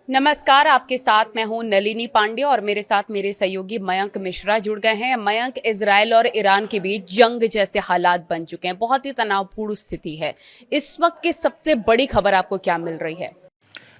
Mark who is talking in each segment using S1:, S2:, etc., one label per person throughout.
S1: नमस्कार, आपके साथ मैं हूं नलिनी पांडे और मेरे साथ मेरे सहयोगी मयंक मिश्रा जुड़ गए हैं। मयंक, इजराइल और ईरान के बीच जंग जैसे हालात बन चुके हैं, बहुत ही तनावपूर्ण स्थिति है। इस वक्त की सबसे बड़ी खबर आपको क्या मिल रही है?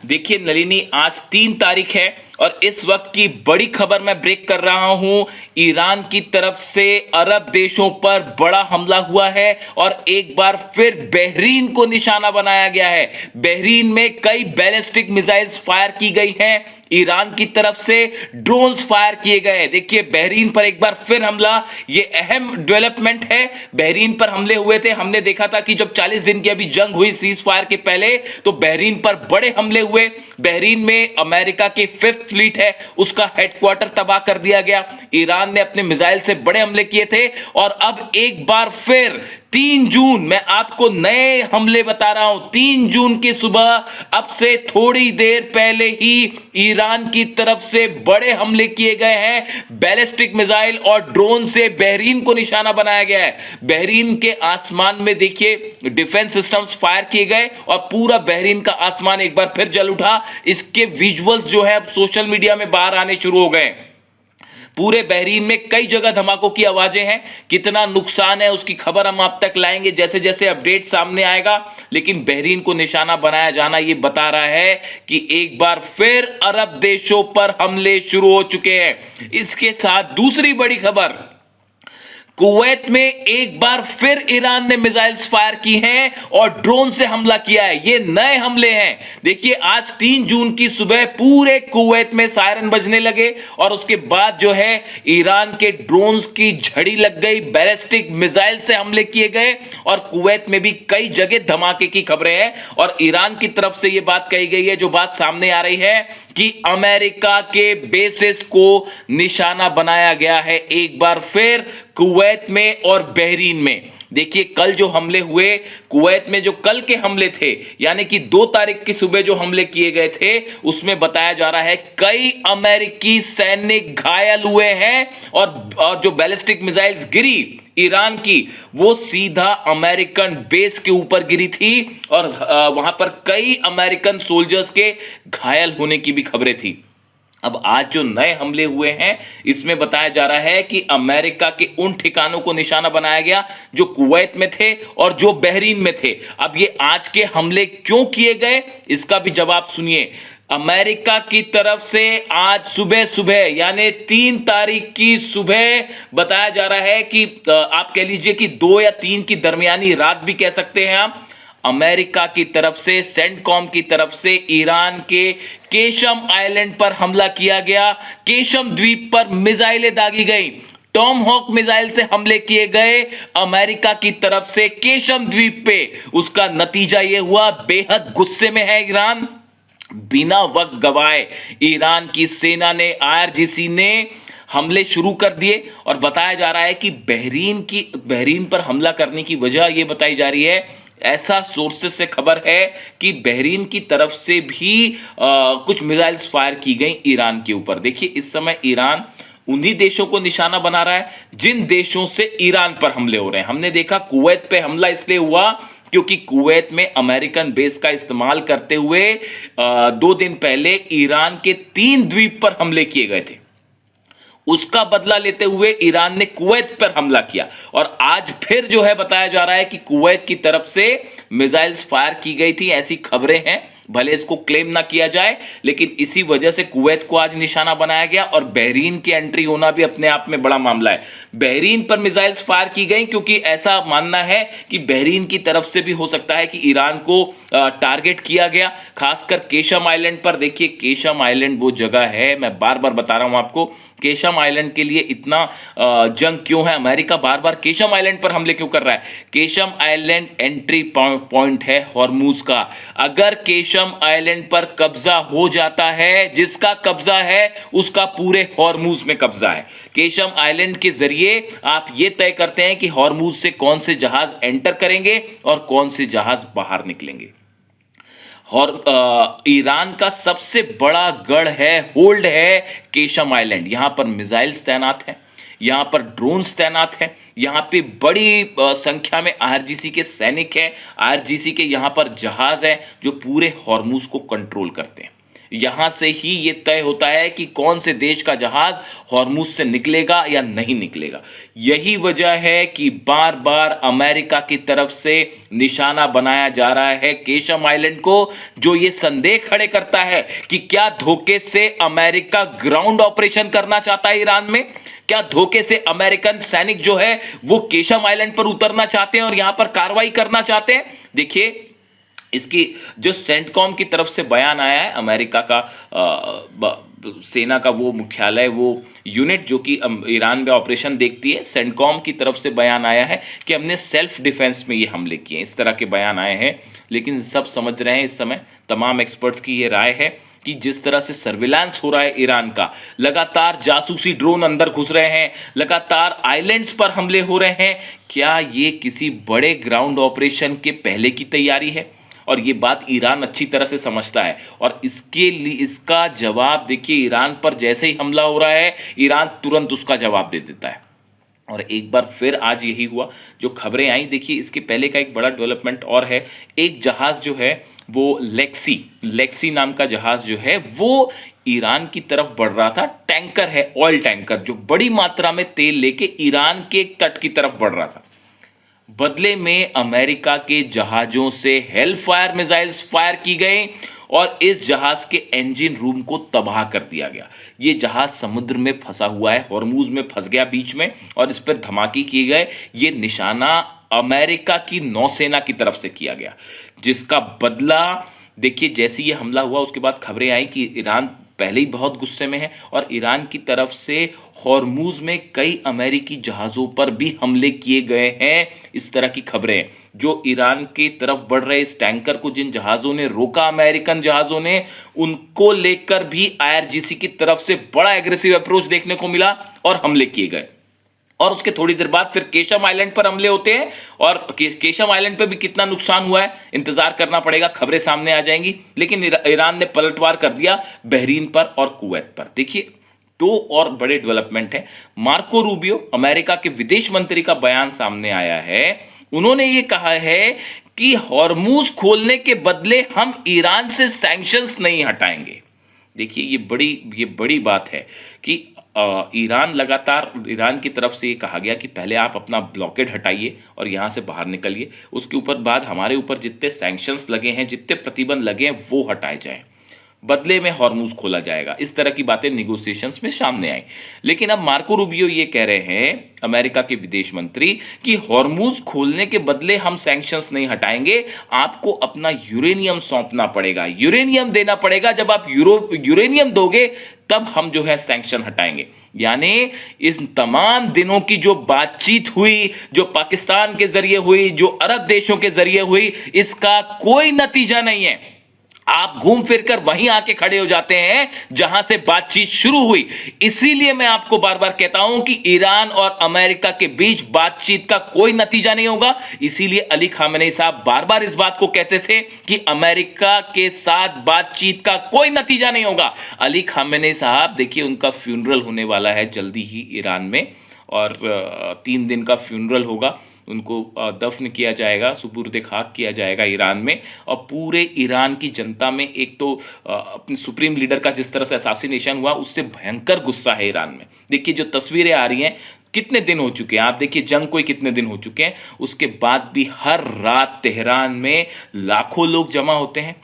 S2: देखिए नलिनी, आज 3 तारीख है और इस वक्त की बड़ी खबर मैं ब्रेक कर रहा हूं। ईरान की तरफ से अरब देशों पर बड़ा हमला हुआ है और एक बार फिर बहरीन को निशाना बनाया गया है। बहरीन में कई बैलिस्टिक मिसाइल्स फायर की गई हैं, ईरान की तरफ से ड्रोन्स फायर किए गए। देखिए बहरीन पर एक बार फिर हमला, ये अहम डेवलपमेंट है। बहरीन पर हमले हुए थे, हमने देखा था कि जब 40 दिन की अभी जंग हुई सीज फायर के पहले, तो बहरीन पर बड़े हमले हुए। बहरीन में अमेरिका की 5th फ्लीट है, उसका हेडक्वार्टर तबाह कर दिया गया। ईरान ने अपने मिसाइल से बड़े हमले किए थे और अब एक बार फिर 3 जून, मैं आपको नए हमले बता रहा हूं। 3 जून की सुबह, अब से थोड़ी देर पहले ही ईरान की तरफ से बड़े हमले किए गए हैं। बैलिस्टिक मिसाइल और ड्रोन से बहरीन को निशाना बनाया गया है। बहरीन के आसमान में देखिए डिफेंस सिस्टम्स फायर किए गए और पूरा बहरीन का आसमान एक बार फिर जल उठा। इसके विजुअल्स जो है अब सोशल मीडिया में बाहर आने शुरू हो गए। पूरे बहरीन में कई जगह धमाकों की आवाजें हैं। कितना नुकसान है उसकी खबर हम आप तक लाएंगे जैसे जैसे अपडेट सामने आएगा। लेकिन बहरीन को निशाना बनाया जाना ये बता रहा है कि एक बार फिर अरब देशों पर हमले शुरू हो चुके हैं। इसके साथ दूसरी बड़ी खबर, कुवैत में एक बार फिर ईरान ने मिसाइल्स फायर की हैं और ड्रोन से हमला किया है। ये नए हमले हैं। देखिए आज 3 जून की सुबह पूरे कुवैत में सायरन बजने लगे और उसके बाद जो है ईरान के ड्रोन्स की झड़ी लग गई, बैलिस्टिक मिसाइल से हमले किए गए और कुवैत में भी कई जगह धमाके की खबरें हैं। और ईरान की तरफ से यह बात कही गई है, जो बात सामने आ रही है कि अमेरिका के बेसिस को निशाना बनाया गया है एक बार फिर कुवैत में और बहरीन में। देखिए कल जो हमले हुए कुवैत में, जो कल के हमले थे, यानी कि 2 तारीख की सुबह जो हमले किए गए थे, उसमें बताया जा रहा है कई अमेरिकी सैनिक घायल हुए हैं और जो बैलिस्टिक मिसाइल्स गिरी ईरान की, वो सीधा अमेरिकन बेस के ऊपर गिरी थी और वहां पर कई अमेरिकन सोल्जर्स के घायल होने की भी खबरें थी। अब आज जो नए हमले हुए हैं, इसमें बताया जा रहा है कि अमेरिका के उन ठिकानों को निशाना बनाया गया जो कुवैत में थे और जो बहरीन में थे। अब ये आज के हमले क्यों किए गए, इसका भी जवाब सुनिए। अमेरिका की तरफ से आज सुबह सुबह, यानी 3 तारीख की सुबह, बताया जा रहा है कि आप कह लीजिए कि 2 या 3 की दरमियानी रात भी कह सकते हैं आप, अमेरिका की तरफ से, सेंटकॉम की तरफ से ईरान के केशम आइलैंड पर हमला किया गया। केशम द्वीप पर मिसाइलें दागी गई, टॉम हॉक मिसाइल से हमले किए गए अमेरिका की तरफ से केशम द्वीप पे। उसका नतीजा यह हुआ, बेहद गुस्से में है ईरान। बिना वक्त गवाए ईरान की सेना ने, आईआरजीसी ने हमले शुरू कर दिए और बताया जा रहा है कि बहरीन पर हमला करने की वजह यह बताई जा रही है, ऐसा सोर्सेस से खबर है कि बहरीन की तरफ से भी कुछ मिसाइल्स फायर की गई ईरान के ऊपर। देखिए इस समय ईरान उन्हीं देशों को निशाना बना रहा है जिन देशों से ईरान पर हमले हो रहे हैं। हमने देखा कुवैत पे हमला इसलिए हुआ क्योंकि कुवैत में अमेरिकन बेस का इस्तेमाल करते हुए 2 दिन पहले ईरान के 3 द्वीप पर हमले किए गए थे। उसका बदला लेते हुए ईरान ने कुवैत पर हमला किया और आज फिर जो है बताया जा रहा है कि कुवैत की तरफ से मिसाइल्स फायर की गई थी, ऐसी खबरें हैं। भले इसको क्लेम ना किया जाए, लेकिन इसी वजह से कुवैत को आज निशाना बनाया गया और बहरीन की एंट्री होना भी अपने आप में बड़ा मामला है। बहरीन पर मिसाइल्स फायर की गई क्योंकि ऐसा मानना है कि बहरीन की तरफ से भी हो सकता है कि ईरान को टारगेट किया गया, खासकर केशम आइलैंड पर। देखिए केशम आइलैंड वो जगह है, मैं बार बार बता रहा हूं आपको, केशम आइलैंड के लिए इतना जंग क्यों है, अमेरिका बार बार केशम आइलैंड पर हमले क्यों कर रहा है। केशम आइलैंड एंट्री पॉइंट है हॉर्मूज का। अगर केशम आइलैंड पर कब्जा हो जाता है, जिसका कब्जा है उसका पूरे हॉर्मूज में कब्जा है। केशम आइलैंड के जरिए आप ये तय करते हैं कि हॉर्मूज से कौन से जहाज एंटर करेंगे और कौन से जहाज बाहर निकलेंगे। और ईरान का सबसे बड़ा गढ़ है, होल्ड है केशम आइलैंड। यहां पर मिसाइल्स तैनात हैं, यहां पर ड्रोन्स तैनात हैं, यहां पे बड़ी संख्या में आईआरजीसी के सैनिक हैं, आईआरजीसी के यहां पर जहाज हैं जो पूरे हॉर्मूज को कंट्रोल करते हैं। यहां से ही ये तय होता है कि कौन से देश का जहाज हॉर्मुज से निकलेगा या नहीं निकलेगा। यही वजह है कि बार बार अमेरिका की तरफ से निशाना बनाया जा रहा है केशम आइलैंड को, जो ये संदेह खड़े करता है कि क्या धोखे से अमेरिका ग्राउंड ऑपरेशन करना चाहता है ईरान में, क्या धोखे से अमेरिकन सैनिक जो है वो केशम आइलैंड पर उतरना चाहते हैं और यहां पर कार्रवाई करना चाहते हैं। देखिए, इसकी जो सेंटकॉम की तरफ से बयान आया है, अमेरिका का सेना का वो मुख्यालय, वो यूनिट जो कि ईरान में ऑपरेशन देखती है, सेंटकॉम की तरफ से बयान आया है कि हमने सेल्फ डिफेंस में ये हमले किए। इस तरह के बयान आए हैं, लेकिन सब समझ रहे हैं इस समय, तमाम एक्सपर्ट्स की ये राय है कि जिस तरह से सर्विलांस हो रहा है ईरान का, लगातार जासूसी ड्रोन अंदर घुस रहे हैं, लगातार आइलैंड्स पर हमले हो रहे हैं, क्या ये किसी बड़े ग्राउंड ऑपरेशन के पहले की तैयारी है? और ये बात ईरान अच्छी तरह से समझता है और इसके लिए इसका जवाब देखिए, ईरान पर जैसे ही हमला हो रहा है ईरान तुरंत उसका जवाब दे देता है। और एक बार फिर आज यही हुआ, जो खबरें आई, देखिए इसके पहले का एक बड़ा डेवलपमेंट और है। एक जहाज जो है वो लेक्सी नाम का जहाज जो है वो ईरान की तरफ बढ़ रहा था। टैंकर है, ऑयल टैंकर, जो बड़ी मात्रा में तेल लेके ईरान के तट की तरफ बढ़ रहा था। बदले में अमेरिका के जहाजों से हेलफायर मिसाइल्स फायर की गई और इस जहाज के इंजन रूम को तबाह कर दिया गया। ये जहाज समुद्र में फंसा हुआ है, हॉर्मुज में फंस गया बीच में, और इस पर धमाके किए गए। ये निशाना अमेरिका की नौसेना की तरफ से किया गया, जिसका बदला देखिए जैसे ये हमला हुआ उसके बाद खबरें आई कि ईरान पहले ही बहुत गुस्से में है और ईरान की तरफ से हॉर्मुज में कई अमेरिकी जहाजों पर भी हमले किए गए हैं। इस तरह की खबरें जो ईरान की तरफ बढ़ रहे इस टैंकर को जिन जहाजों ने रोका, अमेरिकन जहाजों ने, उनको लेकर भी आईआरजीसी की तरफ से बड़ा एग्रेसिव अप्रोच देखने को मिला और हमले किए गए। और उसके थोड़ी देर बाद फिर केशम आइलैंड पर हमले होते हैं और केशम आइलैंड पर भी कितना नुकसान हुआ है इंतजार करना पड़ेगा, खबरें सामने आ जाएंगी। लेकिन ईरान ने पलटवार कर दिया बहरीन पर और कुवैत पर। देखिए, दो और बड़े डेवलपमेंट है। मार्को रूबियो, अमेरिका के विदेश मंत्री का बयान सामने आया है। उन्होंने ये कहा है कि हॉर्मुज खोलने के बदले हम ईरान से सैंक्शंस नहीं हटाएंगे। देखिए, ये बड़ी बात है कि ईरान की तरफ से ये कहा गया कि पहले आप अपना ब्लॉकेड हटाइए और यहां से बाहर निकलिए, उसके ऊपर बाद हमारे ऊपर जितने सैंक्शंस लगे हैं, जितने प्रतिबंध लगे हैं, वो हटाए जाएं, बदले में हॉर्मुज खोला जाएगा। इस तरह की बातें निगोसिएशंस में सामने आई। लेकिन अब मार्को रूबियो ये कह रहे हैं, अमेरिका के विदेश मंत्री, कि हॉर्मुज खोलने के बदले हम सैंक्शंस नहीं हटाएंगे, आपको अपना यूरेनियम सौंपना पड़ेगा, यूरेनियम देना पड़ेगा। जब आप यूरेनियम दोगे तब हम जो है सैंक्शन हटाएंगे। यानी इस तमाम दिनों की जो बातचीत हुई, जो पाकिस्तान के जरिए हुई, जो अरब देशों के जरिए हुई, इसका कोई नतीजा नहीं है। आप घूम फिर कर वहीं आके खड़े हो जाते हैं जहां से बातचीत शुरू हुई। इसीलिए मैं आपको बार बार कहता हूं कि ईरान और अमेरिका के बीच बातचीत का कोई नतीजा नहीं होगा। इसीलिए अली खामेनेई साहब बार बार इस बात को कहते थे कि अमेरिका के साथ बातचीत का कोई नतीजा नहीं होगा। अली खामेनेई साहब, देखिए, उनका फ्यूनरल होने वाला है जल्दी ही ईरान में, और 3 दिन का फ्यूनरल होगा। उनको दफन किया जाएगा, सुपुर्द खाक किया जाएगा ईरान में। और पूरे ईरान की जनता में एक तो अपने सुप्रीम लीडर का जिस तरह से असैसिनेशन हुआ, उससे भयंकर गुस्सा है ईरान में। देखिए, जो तस्वीरें आ रही हैं, कितने दिन हो चुके हैं, आप देखिए जंग को कितने दिन हो चुके हैं, उसके बाद भी हर रात तेहरान में लाखों लोग जमा होते हैं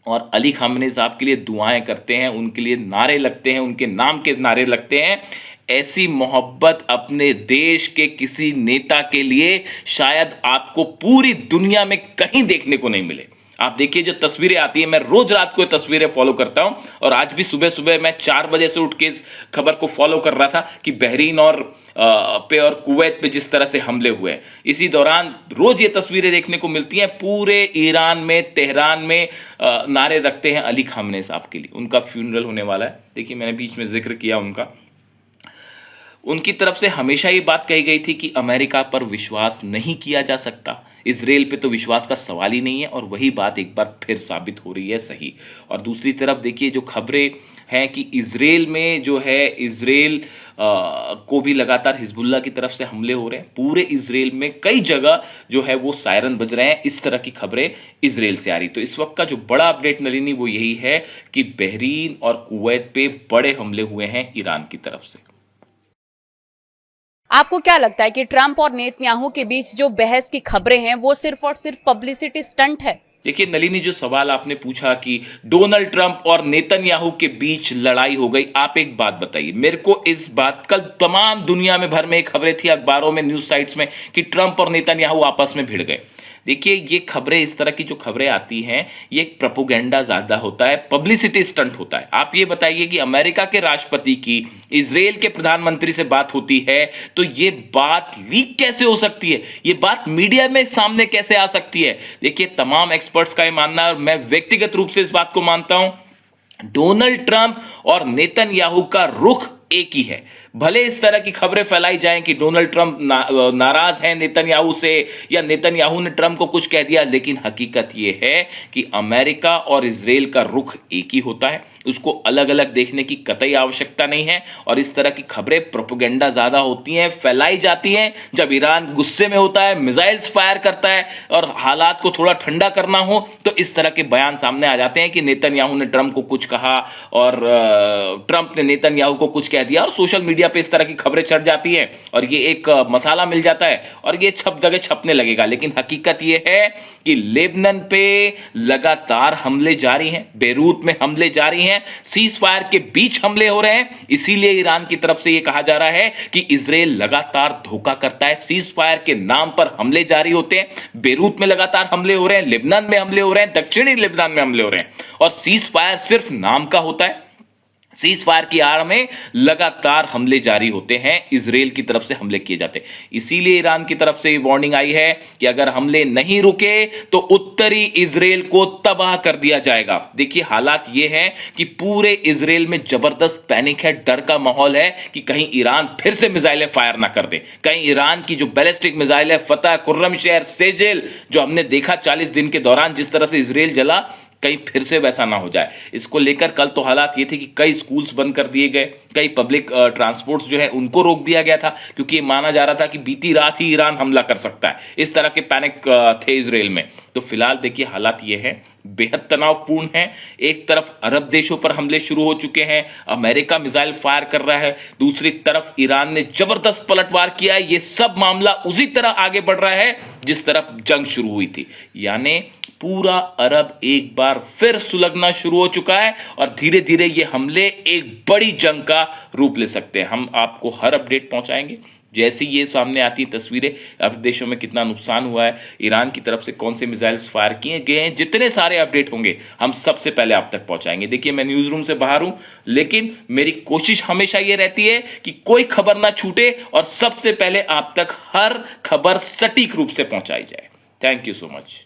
S2: और अली खामेनेई साहब के लिए दुआएं करते हैं, उनके लिए नारे लगते हैं, उनके नाम के नारे लगते हैं। ऐसी मोहब्बत अपने देश के किसी नेता के लिए शायद आपको पूरी दुनिया में कहीं देखने को नहीं मिले। आप देखिए, जो तस्वीरें आती हैं, मैं रोज रात को तस्वीरें फॉलो करता हूं और आज भी सुबह सुबह मैं 4 बजे से उठ के इस खबर को फॉलो कर रहा था कि बहरीन और कुवैत पे जिस तरह से हमले हुए हैं। इसी दौरान रोज ये तस्वीरें देखने को मिलती हैं। पूरे ईरान में, तेहरान में नारे रखते हैं अली खामेनेई साहब के लिए। उनका फ्यूनरल होने वाला है। देखिए, मैंने बीच में जिक्र किया उनकी तरफ से हमेशा ये बात कही गई थी कि अमेरिका पर विश्वास नहीं किया जा सकता। इजराइल पे तो विश्वास का सवाल ही नहीं है और वही बात एक बार फिर साबित हो रही है सही। और दूसरी तरफ देखिए जो खबरें हैं कि इजराइल में जो है इजराइल को भी लगातार हिजबुल्लाह की तरफ से हमले हो रहे हैं। पूरे इजराइल में कई जगह जो है वो सायरन बज रहे हैं। इस तरह की खबरें इजराइल से आ रही। तो इस वक्त का जो बड़ा अपडेट नलिनी वो यही है कि बहरीन और कुवैत पे बड़े हमले हुए हैं ईरान की तरफ से।
S1: आपको क्या लगता है कि ट्रंप और नेतन्याहू के बीच जो बहस की खबरें हैं वो सिर्फ और सिर्फ पब्लिसिटी स्टंट है?
S2: देखिए नलिनी, जो सवाल आपने पूछा कि डोनाल्ड ट्रंप और नेतन्याहू के बीच लड़ाई हो गई, आप एक बात बताइए मेरे को। इस बात कल तमाम दुनिया में भर में खबरें थी, अखबारों में, न्यूज साइट्स में कि ट्रंप और नेतन्याहू आपस में भिड़ गए। देखिए ये खबरें, इस तरह की जो खबरें आती हैं, ये एक प्रोपोगेंडा ज्यादा होता है, पब्लिसिटी स्टंट होता है। आप ये बताइए कि अमेरिका के राष्ट्रपति की इजराइल के प्रधानमंत्री से बात होती है तो ये बात लीक कैसे हो सकती है, ये बात मीडिया में सामने कैसे आ सकती है? देखिए तमाम एक्सपर्ट्स का ये मानना है और मैं व्यक्तिगत रूप से इस बात को मानता हूं, डोनाल्ड ट्रंप और नेतन्याहू का रुख एक ही है। भले इस तरह की खबरें फैलाई जाएं कि डोनाल्ड ट्रंप नाराज है नेतन्याहू से या नेतन्याहू ने ट्रंप को कुछ कह दिया, लेकिन हकीकत यह है कि अमेरिका और इजराइल का रुख एक ही होता है। उसको अलग अलग देखने की कतई आवश्यकता नहीं है। और इस तरह की खबरें प्रोपेगेंडा ज्यादा होती हैं, फैलाई जाती हैं जब ईरान गुस्से में होता है, मिसाइल्स फायर करता है और हालात को थोड़ा ठंडा करना हो तो इस तरह के बयान सामने आ जाते हैं कि नेतन्याहू ने ट्रंप को कुछ कहा और ट्रंप ने नेतन्याहू को कुछ कह दिया और सोशल मीडिया पे इस तरह की खबरें चढ़ जाती हैं और ये एक मसाला मिल जाता है और ये जगह छपने लगेगा। लेकिन हकीकत ये है कि लेबनान पे लगातार हमले जारी हैं, बेरूत में हमले जारी हैं, सीज फायर के बीच हमले हो रहे हैं। इसीलिए ईरान की तरफ से यह कहा जा रहा है कि इजराइल लगातार धोखा करता है, सीज फायर के नाम पर हमले जारी होते हैं। बेरूत में लगातार हमले हो रहे हैं, लेबनान में हमले हो रहे हैं, दक्षिणी लेबनान में हमले हो रहे हैं और सीज फायर सिर्फ नाम का होता है। सीज फायर की आड़ में लगातार हमले जारी होते हैं, इजराइल की तरफ से हमले किए जाते हैं। इसीलिए ईरान की तरफ से वार्निंग आई है कि अगर हमले नहीं रुके तो उत्तरी इजराइल को तबाह कर दिया जाएगा। देखिए हालात ये हैं कि पूरे इजराइल में जबरदस्त पैनिक है, डर का माहौल है कि कहीं ईरान फिर से मिसाइलें फायर ना कर दे, कहीं ईरान की जो बैलिस्टिक मिसाइल है फतह, खुर्रमशहर, सेजेल, जो हमने देखा 40 दिन के दौरान जिस तरह से इजराइल जला, कहीं फिर से वैसा ना हो जाए। इसको लेकर कल तो हालात ये थे कि कई स्कूल्स बंद कर दिए गए, कई पब्लिक ट्रांसपोर्ट्स जो है उनको रोक दिया गया था क्योंकि ये माना जा रहा था कि बीती रात ही ईरान हमला कर सकता है। इस तरह के पैनिक थे इजराइल में। तो फिलहाल देखिए हालात ये है, बेहद तनावपूर्ण है। एक तरफ अरब देशों पर हमले शुरू हो चुके हैं, अमेरिका मिसाइल फायर कर रहा है, दूसरी तरफ ईरान ने जबरदस्त पलटवार किया है। ये सब मामला उसी तरह आगे बढ़ रहा है जिस तरफ जंग शुरू हुई थी, यानी पूरा अरब एक बार फिर सुलगना शुरू हो चुका है और धीरे धीरे ये हमले एक बड़ी जंग का रूप ले सकते हैं। हम आपको हर अपडेट पहुंचाएंगे जैसे ये सामने आती तस्वीरें, अरब देशों में कितना नुकसान हुआ है, ईरान की तरफ से कौन से मिसाइल्स फायर किए गए हैं, जितने सारे अपडेट होंगे हम सबसे पहले आप तक पहुंचाएंगे। देखिए मैं न्यूज रूम से बाहर हूं, लेकिन मेरी कोशिश हमेशा ये रहती है कि कोई खबर ना छूटे और सबसे पहले आप तक हर खबर सटीक रूप से पहुंचाई जाए। Thank you so much.